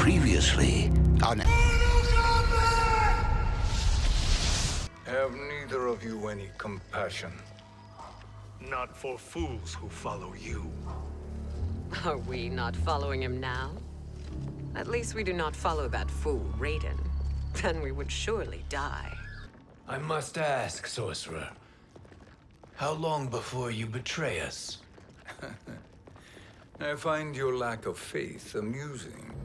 previously on... Have neither of you any compassion? Not for fools who follow you. Are we not following him now? At least we do not follow that fool, Raiden. Then we would surely die. I must ask, sorcerer. How long before you betray us? I find your lack of faith amusing.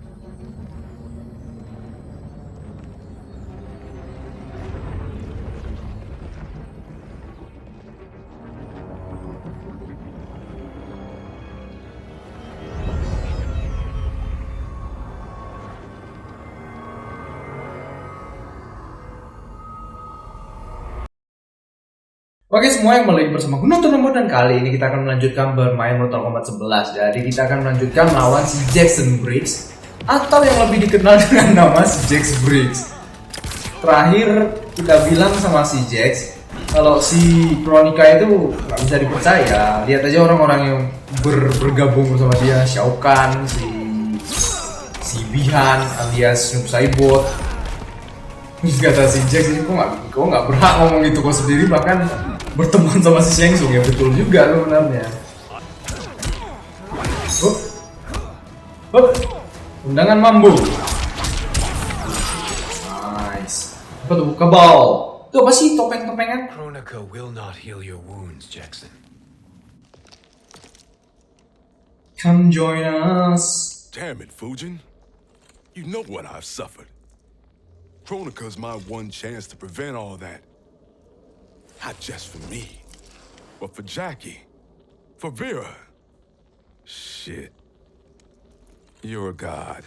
Oke semua yang kembali bersama Nocturnal, dan kali ini kita akan melanjutkan bermain Mortal Kombat 11. Jadi kita akan melanjutkan melawan si Jackson Briggs, atau yang lebih dikenal dengan nama si Jax Briggs. Terakhir kita bilang sama si Jax kalau si kronika itu nggak bisa dipercaya. Lihat aja orang-orang yang bergabung bersama dia, Shao Kahn, si Bihan alias Noob Saibot. Terus kata si Jax ini kok nggak berhak ngomong itu kau sendiri, bahkan berteman sama si Shang Tsung. Ya betul juga sebenarnya. Undangan mambu. Nice. Apa tuh? Kabal. Itu apa sih topeng-topengan? Kronika will not heal your wounds, Jackson. Come join us. Damn it, Fujin. You know what I've suffered. Kronika's my one chance to prevent all that. Not just for me, but for Jackie, for Vera. Shit. You're a god.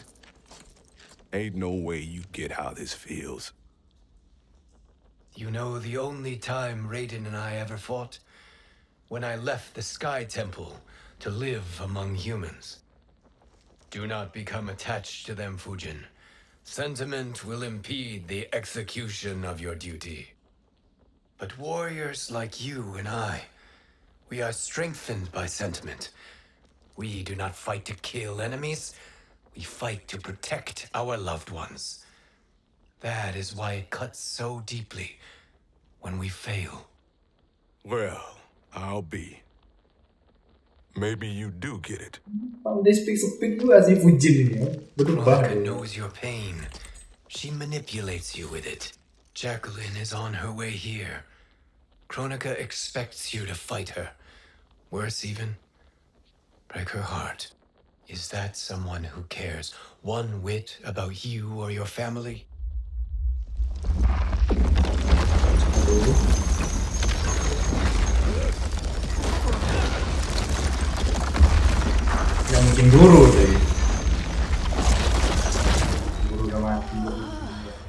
Ain't no way you get how this feels. You know the only time Raiden and I ever fought? When I left the Sky Temple to live among humans. Do not become attached to them, Fujin. Sentiment will impede the execution of your duty. But warriors like you and I, we are strengthened by sentiment. We do not fight to kill enemies. We fight to protect our loved ones. That is why it cuts so deeply when we fail. Well, I'll be. Maybe you do get it. Dia speak juga si Fujin ini ya. Berubah. Kronika knows your pain. She manipulates you with it. Jacqueline is on her way here. Kronika expects you to fight her. Worse even, break her heart. Is that someone who cares one whit about you or your family? Yang mungkin guru deh. Guru udah mati.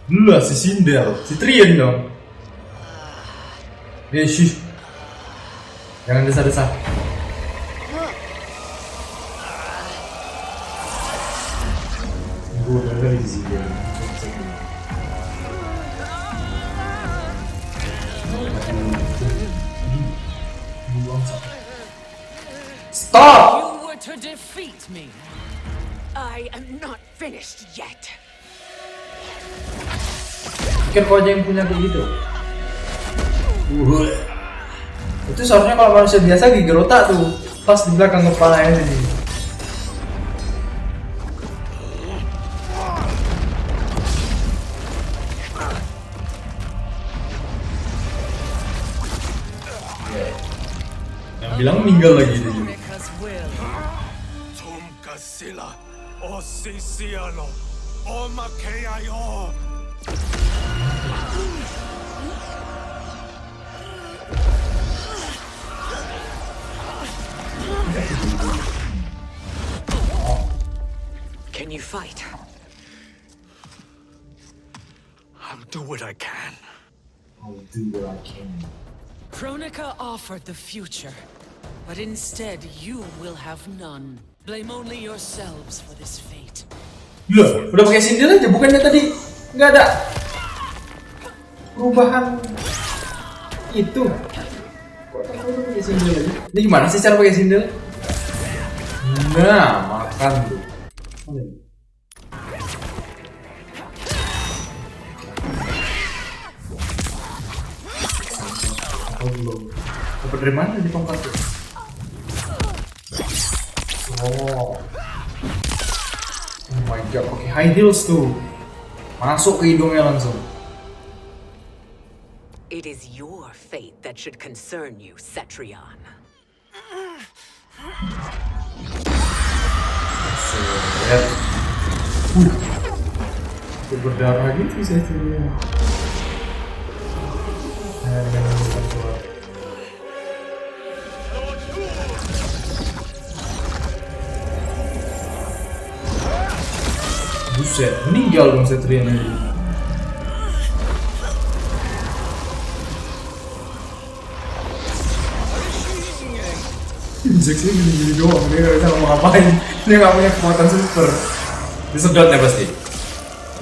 Lah si Sindel, si Trien dong. Shh. Jangan desah-desah. Guru udah di sini. Stop! To defeat me. I am not finished yet. Mungkin kau aja yang punya kayak gitu. Itu seharusnya kalau manusia biasa gigi rotak tuh, pas di belakang kepalanya ini. Yang bilang meninggal lagi di sini. Sila o sisialo o makeayo. Can you fight? I'll do what I can. I'll do what I can. Kronika offered the future, but instead you will have none. Blame only yourselves for this fate. Loh, udah pakai sindel aja, bukannya tadi nggak ada perubahan itu? Kok udah pakai sindel aja? Ini gimana sih cara pakai sindel? Nah, makan tuh. Oh belum. Dapat dari mana di tongkat tuh? Oh. Oh my god, pakai high heels tuh. Masuk ke hidungnya langsung. It is your fate that should concern you, Cetrion. Set. Berdarah gitu sih Cetrion. Buset, meninggal dong Cetrion ini. Jackson gini-gini doang, dia gak bisa ngapa-ngapain. Dia gak punya kekuatan super. Disedot ya pasti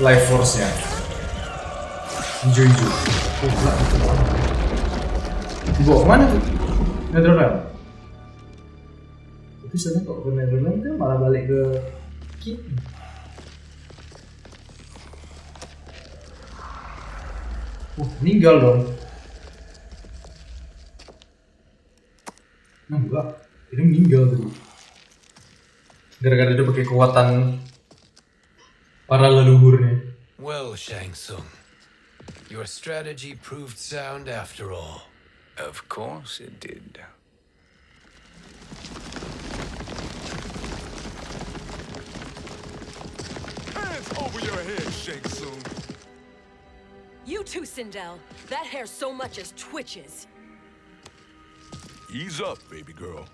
life force-nya. Hijau-hijau. Oh, enggak itu. Dibawa kemana tuh? Netherlands? Tapi sebenarnya kok ke Netherlands kan malah balik ke Kini. Meninggal dong. Nah, enggak. Ini meninggal tuh. Gara-gara dia pakai kekuatan para leluhurnya. Well, Shang Tsung, your strategy proved sound after all. Of course it did. Hands over your head, Shang Tsung. You too, Sindel. That hair so much as twitches. Ease up, baby girl.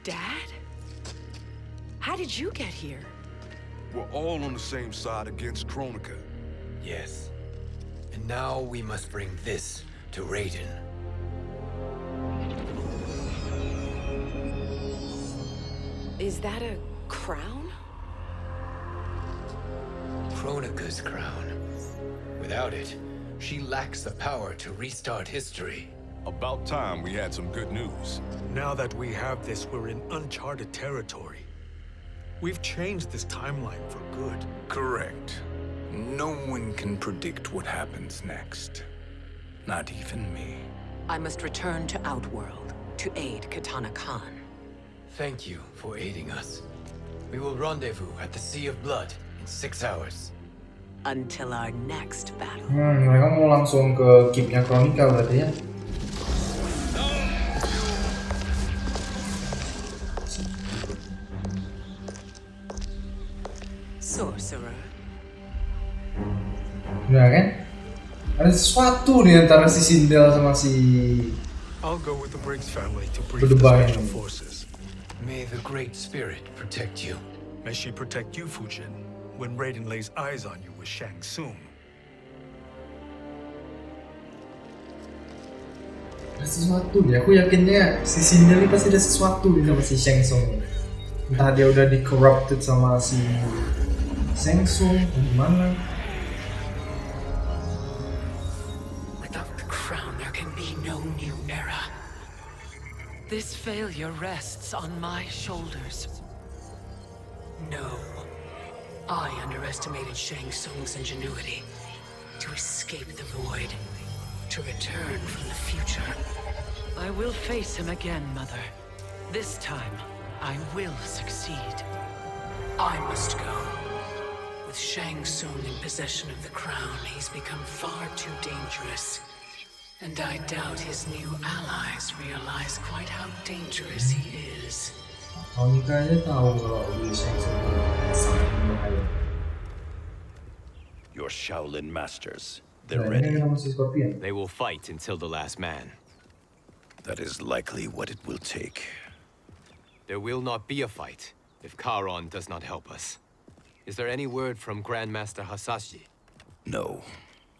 Dad? How did you get here? We're all on the same side against Kronika. Yes. And now we must bring this to Raiden. Is that a crown? Kronika's crown. Without it, she lacks the power to restart history. About time we had some good news. Now that we have this, we're in uncharted territory. We've changed this timeline for good. Correct. No one can predict what happens next. Not even me. I must return to Outworld to aid Katana Khan. Thank you for aiding us. We will rendezvous at the Sea of Blood in 6 hours. Until our next battle. Mereka mau langsung ke keepnya Kronika berarti ya? Sorcerer. Nah kan? Ada sesuatu di antara si Sindel sama si I'll go with the Briggs family to brief the Berdebat. special forces. May the Great Spirit protect you. May she protect you, Fujin, when Raiden lays eyes on you with Shang Tsung. ada sesuatu deh. Aku yakinnya si Sindel ini pasti ada sesuatu di sama si Shang Tsung. Entah dia udah di corrupted sama si Shang Tsung atau gimana. Without the crown, there can be no new era. This failure rests on my shoulders. No. I underestimated Shang Tsung's ingenuity. To escape the void. To return from the future. I will face him again, Mother. This time, I will succeed. I must go. With Shang Tsung in possession of the crown, he's become far too dangerous. And I doubt his new allies realize quite how dangerous he is. Kronika aja tahu kalau di Shang Tsung sangat berbahaya. Your Shaolin masters, Nah, they're ini ready. nama si Scorpion. They will fight until the last man. That is likely what it will take. There will not be a fight if Charon does not help us. Is there any word from Grandmaster Hasashi? No.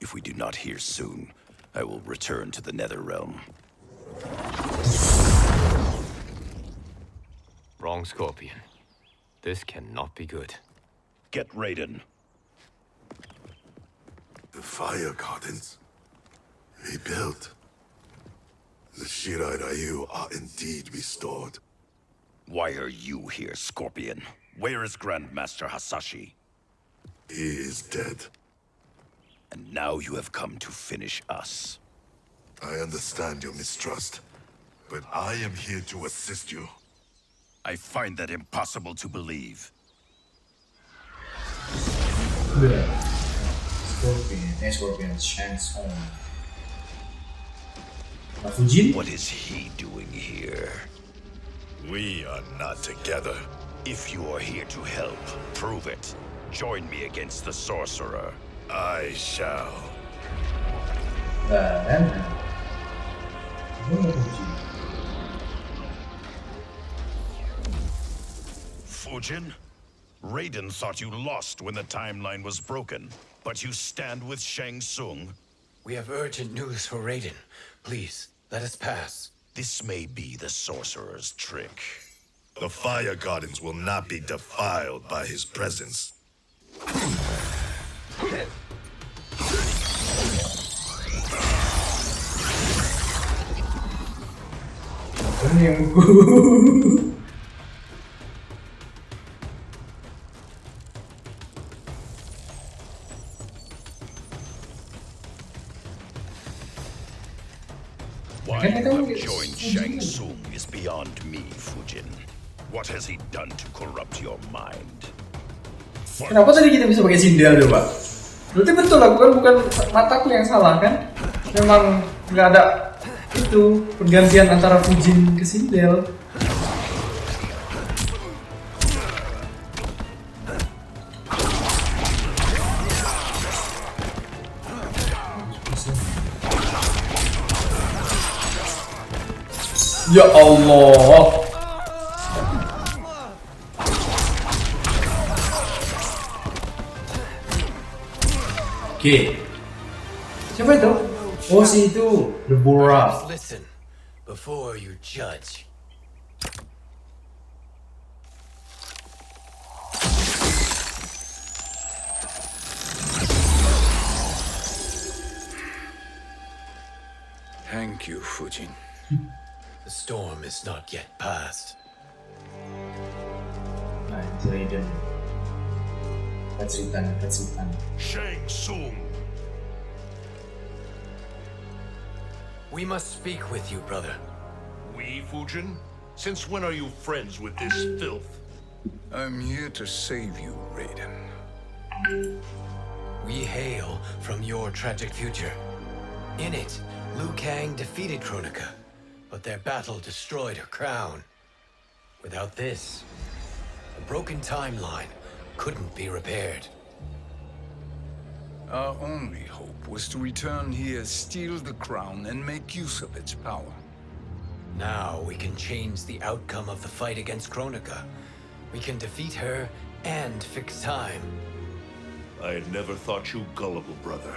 If we do not hear soon, I will return to the Nether Realm. Wrong, Scorpion. This cannot be good. Get Raiden. The fire gardens rebuilt. The Shirai Ryu are indeed restored. Why are you here, Scorpion? Where is Grandmaster Hasashi? He is dead. And now you have come to finish us. I understand your mistrust, but I am here to assist you. I find that impossible to believe. Scorpion, Shang Tsung. Fujin? What is he doing here? We are not together. If you are here to help, prove it. Join me against the sorcerer. I shall. Fujin? Raiden thought you lost when the timeline was broken, but you stand with Shang Tsung. We have urgent news for Raiden. Please, let us pass. This may be the sorcerer's trick. The Fire Gardens will not be defiled by his presence. Why you have joined Shang Tsung is beyond me, Fujin. What has he done to corrupt your mind? Kenapa tadi kita bisa pakai sindel coba? Berarti betul lah, bukan mataku yang salah kan? Memang nggak ada itu pergantian antara Fujin ke sindel. Ya Allah. Oke. Siapa itu? Oh, si itu, Deborah. Listen before you judge. Thank you, Fujin. The storm is not yet past. Nah, itu Raiden. Pacitan. Shang Tsung! We must speak with you, brother. We, Fujin? Since when are you friends with this filth? I'm here to save you, Raiden. We hail from your tragic future. In it, Liu Kang defeated Kronika, but their battle destroyed her crown. Without this, a broken timeline couldn't be repaired. Our only hope was to return here, steal the crown, and make use of its power. Now we can change the outcome of the fight against Kronika. We can defeat her and fix time. I had never thought you gullible, brother.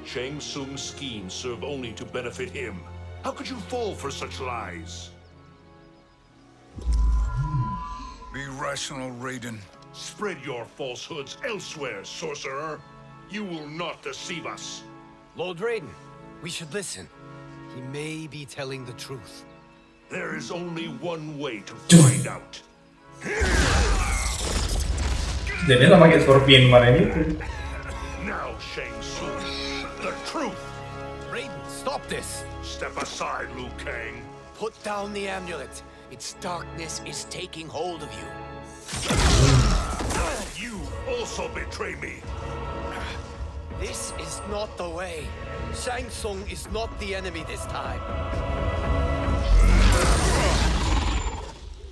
Shang Tsung's schemes serve only to benefit him. How could you fall for such lies? Be rational, Raiden. Spread your falsehoods elsewhere, sorcerer. You will not deceive us. Lord Raiden, we should listen. He may be telling the truth. There is only one way to find out. Jadi sama kayak Scorpion kemarin itu. Now, Shang Tsung, the truth. Raiden, stop this. Step aside, Liu Kang. Put down the amulet. Its darkness is taking hold of you. You also betray me. This is not the way. Shang Tsung is not the enemy this time.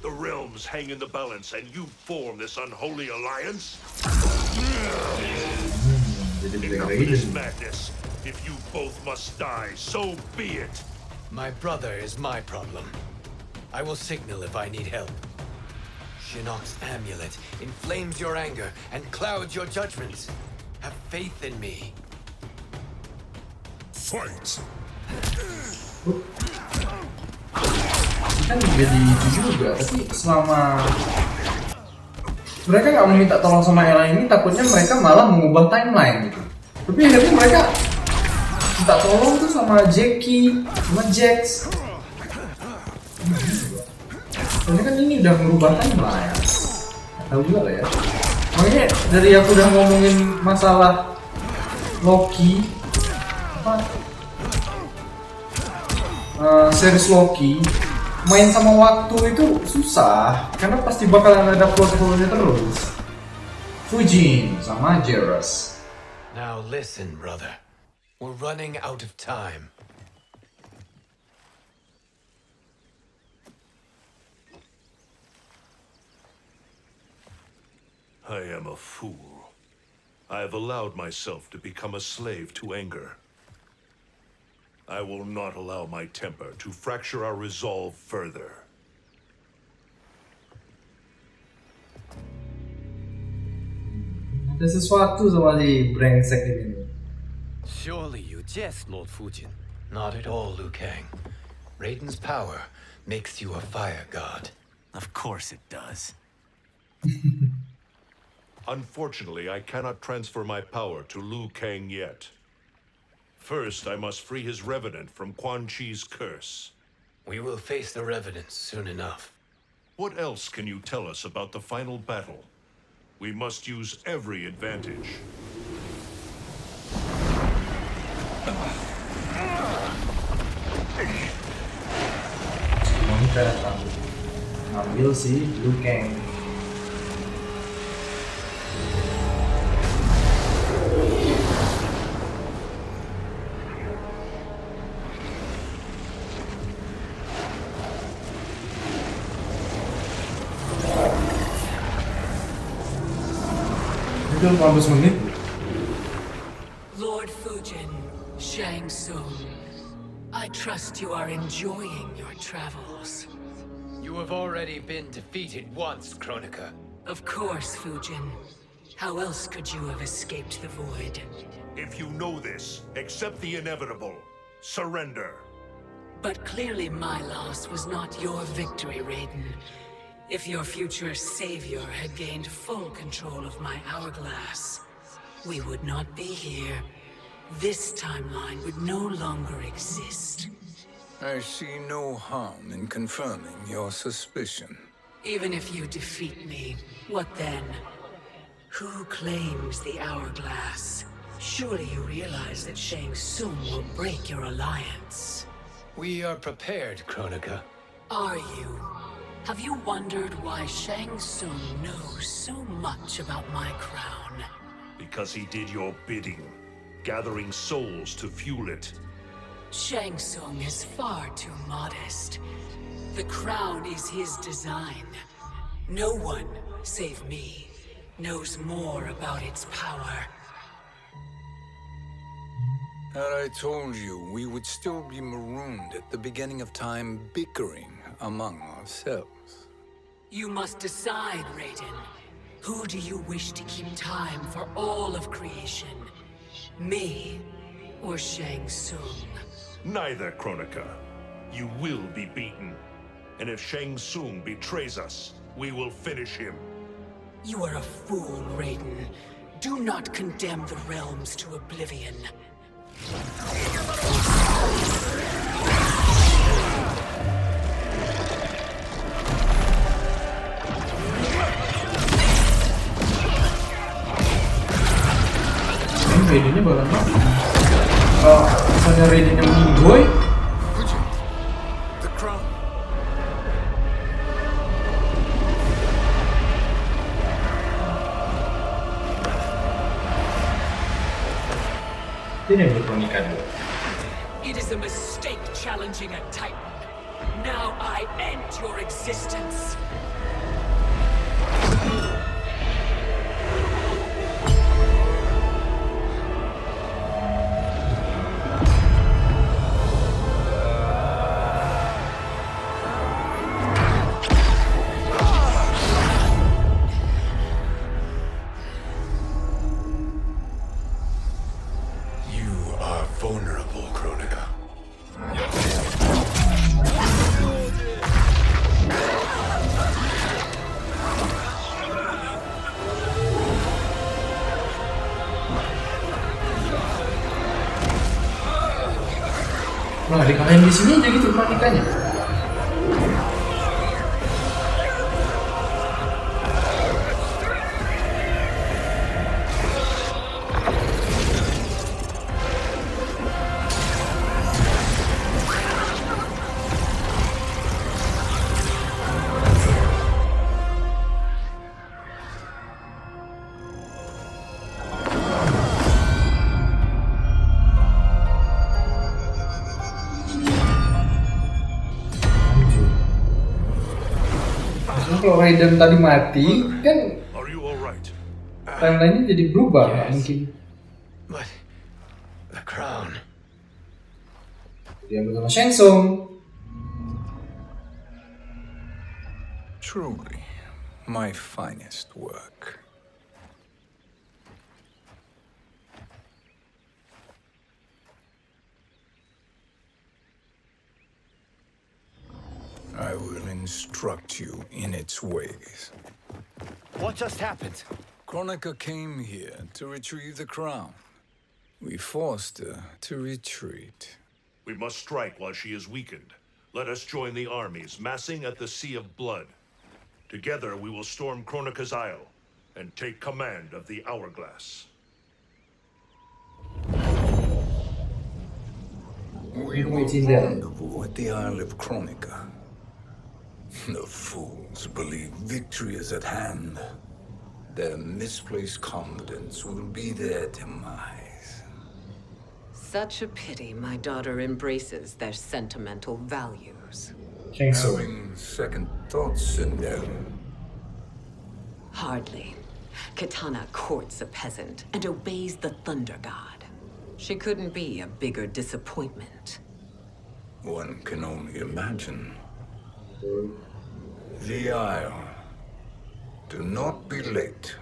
The realms hang in the balance, and you form this unholy alliance? Enough of this madness. If you both must die, so be it. My brother is my problem. I will signal if I need help. Shinnok's amulet inflames your anger and clouds your judgments. Have faith in me. Fight! Kan jadi itu juga, tapi selama mereka nggak meminta tolong sama Ella ini, takutnya mereka malah mengubah timeline gitu. Tapi akhirnya mereka minta tolong tuh sama Jackie, sama Jax. Soalnya kan ini udah merubah timeline. Nggak tahu juga lah ya. Makanya dari aku udah ngomongin masalah Loki, apa series Loki, main sama waktu itu susah karena pasti bakalan ada plot hole-nya terus. Fujin sama Jerus. Now listen, brother. We're running out of time. I am a fool. I have allowed myself to become a slave to anger. I will not allow my temper to fracture our resolve further. Ada sesuatu sama si brengsek ini. Surely you jest, Lord Fujin. Not at all, Liu Kang. Raiden's power makes you a fire god. Of course it does. Unfortunately, I cannot transfer my power to Liu Kang yet. First, I must free his revenant from Quan Chi's curse. We will face the revenants soon enough. What else can you tell us about the final battle? We must use every advantage. Kita datang ngambil si Liu Kang. Itu 15 menit. Lord Fujin, Shang Tsung, I trust you are enjoying your travels. You have already been defeated once, Kronika. Of course, Fujin. How else could you have escaped the void? If you know this, accept the inevitable. Surrender. But clearly my loss was not your victory, Raiden. If your future savior had gained full control of my hourglass, we would not be here. This timeline would no longer exist. I see no harm in confirming your suspicion. Even if you defeat me, what then? Who claims the hourglass? Surely you realize that Shang Tsung will break your alliance. We are prepared, Kronika. Are you? Have you wondered why Shang Tsung knows so much about my crown? Because he did your bidding, gathering souls to fuel it. Shang Tsung is far too modest. The crown is his design. No one, save me, knows more about its power. Had I told you, we would still be marooned at the beginning of time, bickering among ourselves. You must decide, Raiden. Who do you wish to keep time for all of creation? Me or Shang Tsung? Neither, Kronika. You will be beaten. And if Shang Tsung betrays us, we will finish him. You are a fool, Raiden. Do not condemn the realms to oblivion. Raidennya bakalan mati. Kalau misalnya Raidennya menggoy, The crown. ini yang berkronika dulu. It is a mistake challenging a Titan. Now I end your existence. Vulnerable, Kronika. Nah, dikalahin di sini aja gitu kronikanya. kalau Raiden tadi mati kan Are you all right? timeline-nya jadi berubah, nggak mungkin. But the crown. Dia bersama Shang Tsung. Truly, my finest work. I will instruct you in its ways. What just happened? Kronika came here to retrieve the crown. We forced her to retreat. We must strike while she is weakened. Let us join the armies, massing at the Sea of Blood. Together we will storm Kronika's Isle and take command of the Hourglass. We will rendezvous at the Isle of Kronika. The fools believe victory is at hand. Their misplaced confidence will be their demise. Such a pity my daughter embraces their sentimental values. Having second thoughts, Sindel. Hardly. Kitana courts a peasant and obeys the Thunder God. She couldn't be a bigger disappointment. One can only imagine. The Isle. Do not be late.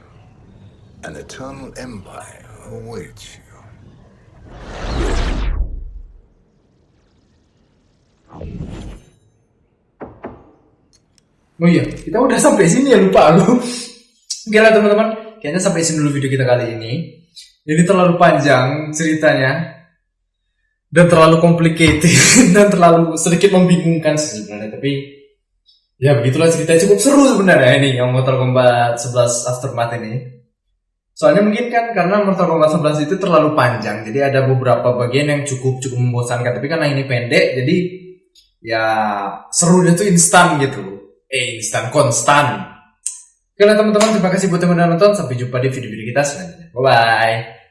An eternal empire awaits you. Oh iya, kita udah sampai sini ya, lupa aku. Oke lah teman-teman, kayaknya sampai sini dulu video kita kali ini. Ini terlalu panjang ceritanya dan terlalu complicated dan terlalu sedikit membingungkan sebenarnya, tapi ya begitulah ceritanya. Cukup seru sebenarnya ini yang Mortal Kombat 11 Aftermath ini. Soalnya mungkin kan karena Mortal Kombat 11 itu terlalu panjang, jadi ada beberapa bagian yang cukup membosankan. Tapi karena ini pendek, jadi ya serunya tuh instan gitu. Instan konstan. Oke lah teman-teman, terima kasih buat yang udah nonton. Sampai jumpa di video-video kita selanjutnya. Bye bye.